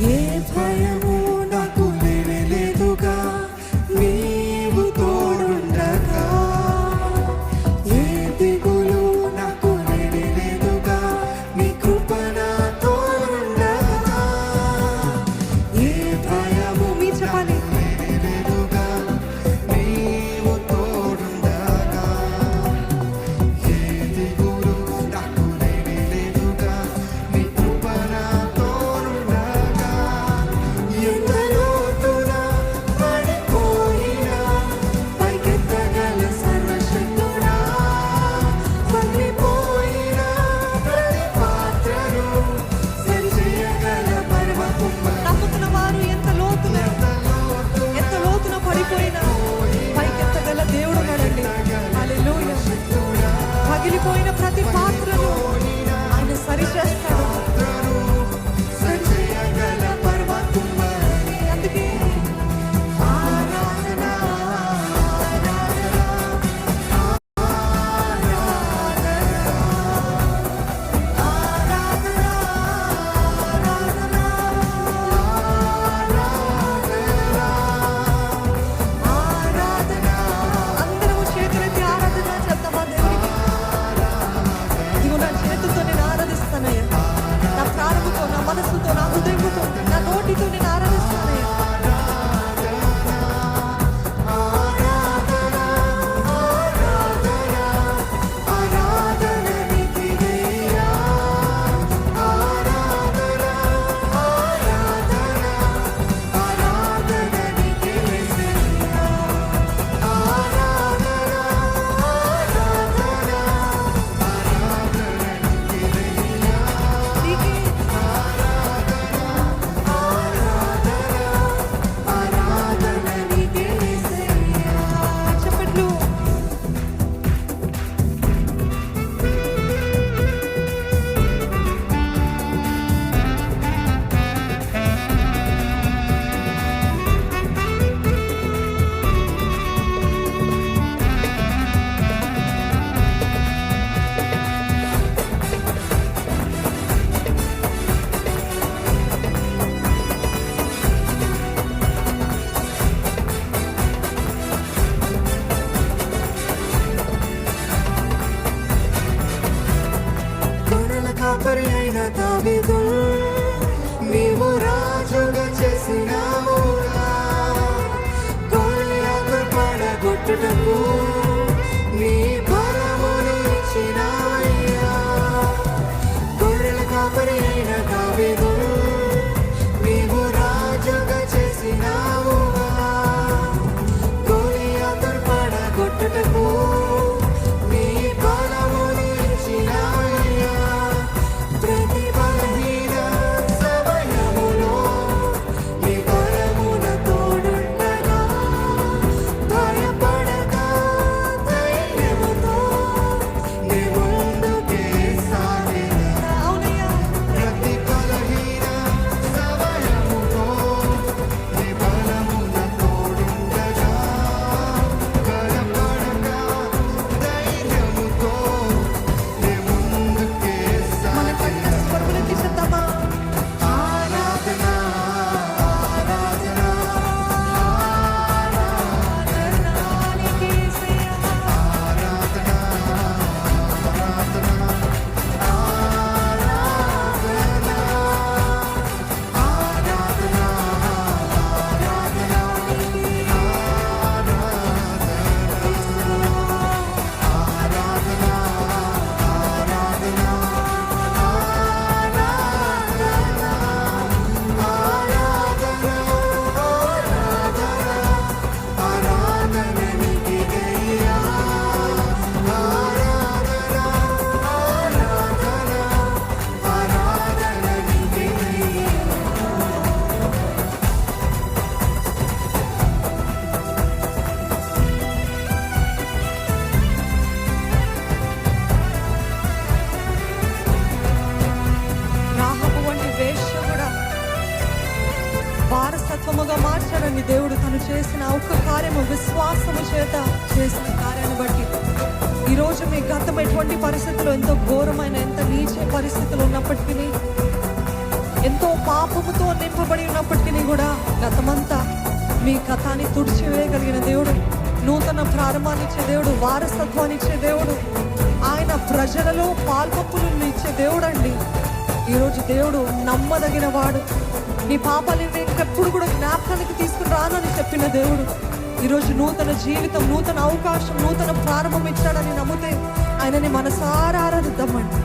ఏ భయము నాకు లేదుగా, నీవు తోడుండగా. ఏ దిగులు నాకు లేదుగా, నీ కృప నా తోడుండగా. ఏ భయము మీ చెప్పాలి లేదుగా, నీవు తోడుండగా. ఏ దిగులు నాకు లేదుగా, నీ కృప నా తోడుండగా. ఎంత లోతున పడిపోయినా పైకెత్తగల సర్వశక్తుడా, పగిలిపోయిన ప్రతి పాత్రను సరిచేయగల పరమకుమారుడా. నమ్ముతున్న వారు ఎంత లోతున పడిపోయినా పైకెత్తగల దేవుడు ఉన్నాడండి. హల్లెలూయా. పగిలిపోయిన ప్రతి పాత్రను ఆయన సరిచేస్తాడు. సరిచేయగల పరమకుమారుడే. అందుకే ఆరాధన అందరము చేతులెత్తి ఆరాధన చేద్దామా దేవునికి? ఇదిగో నా చేతులతో నేను ఆరాధిస్తానయ్యా. నా ప్రాణముతో, నా మనసుతో, నా హృదయముతో, నా నోటితో నేను ఆరాధిస్తానయ్యా. ఆరాధన నీకేనయ్యా. ఆరాధన నీకేనయ్యా. చెప్పట్లు. గొర్రెల కాపరి అయిన దావీదు, నీవు రాజుగా చేసినావుగా. గొర్రెలను పడగొట్టుటకు నీ బలమును ఇచ్చినావయ్యా. గొర్రెల కాపరి అయిన దావీదు, నీవు రాజుగా చేసినావుగా. గొర్రెలను పడగొట్టుటకు నీ బలమును ఇచ్చినావయ్యా. ప్రతి బలహీన సమయములో నీ బలమున తోడుండగా. భయపడక ధైర్యముతో నీ ముందుకే సాగెదనా. అవునయ్యా. ప్రతి బలహీన సమయములో నీ బలమున తోడుండగా. భయపడక ధైర్యముతో నీ ముందుకే సాగెదనా. పరుగులెత్తి చేద్దామా? ఆరాధన ఆరాధన ఆరాధన నీకేసయ్యా. ఆరాధన ఆరాధన ఆరాధన ఆరాధన రాహబు వంటి వేశ్య కూడా వారసత్వముగా మార్చాడని దేవుడు తను చేసిన ఒక్క కార్యము, విశ్వాసము చేత చేసిన కార్యాన్ని బట్టి ఈరోజు మీ గతం ఎటువంటి పరిస్థితుల్లో, ఎంతో ఘోరమైన, ఎంత నీచ పరిస్థితులు ఉన్నప్పటికీ ఎంతో పాపముతో నింపబడి ఉన్నప్పటికీ కూడా గతమంతా మీ గతాన్ని తుడిచివేయగలిగిన దేవుడు, నూతన ప్రారంభాన్ని ఇచ్చే దేవుడు, వారసత్వాన్ని ఇచ్చే దేవుడు, ఆయన ప్రజలలో పాల్పంపులను ఇచ్చే దేవుడు అండి. ఈరోజు దేవుడు నమ్మదగిన వాడు. నీ పాపాలు ఇంకెప్పుడు కూడా జ్ఞాపకానికి తీసుకుని రానని చెప్పిన దేవుడు ఈరోజు నూతన జీవితం, నూతన అవకాశం, నూతన ప్రారంభం ఇచ్చాడని నమ్మితే ఆయనని మనసారా ఆరాధిద్దామండి.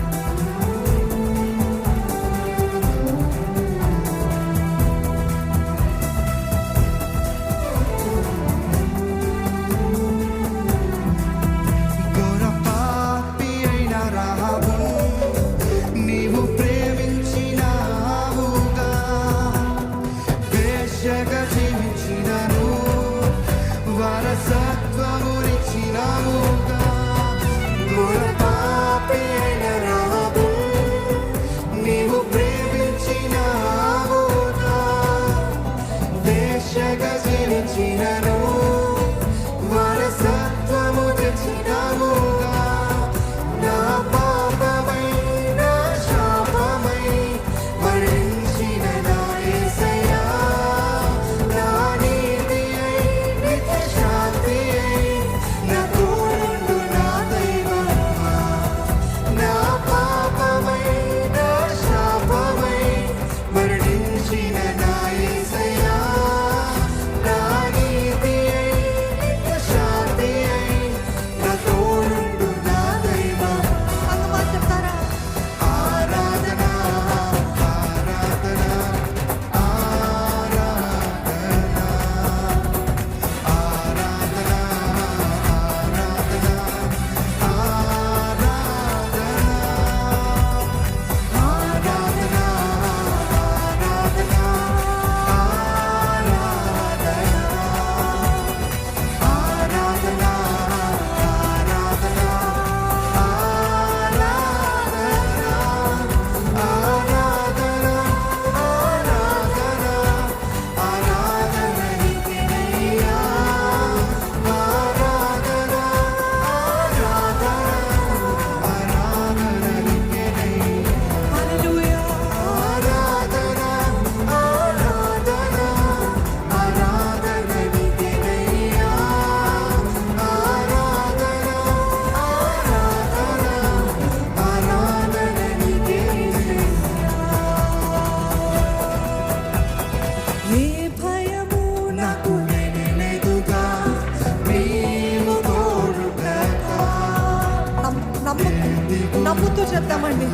నమ్ముతూ చెప్తామండి.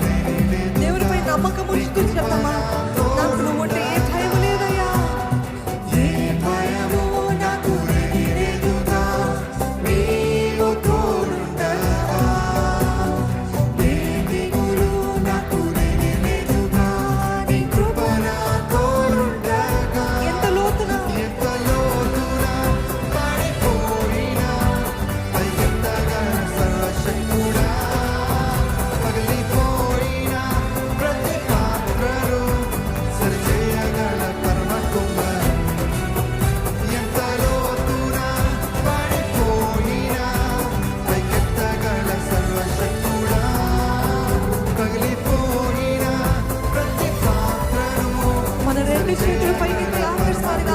దేవునిపై నమ్మకం ఉంచుతూ చెప్తామా, నాకు నువ్వు ఉంటే ఏ భయం లేదయ్యా, ఏ భయము నాకు లేదుగా, నీవు తోడుండగా, ఏ దిగులు నాకు లేదుగా, నీ కృప నా తోడుండగా. ఎంత లోతున పడిపోయినా పైకెత్తగా సర్వశక్తుడా, చేతుల పైకి ఆఖరిసారిగా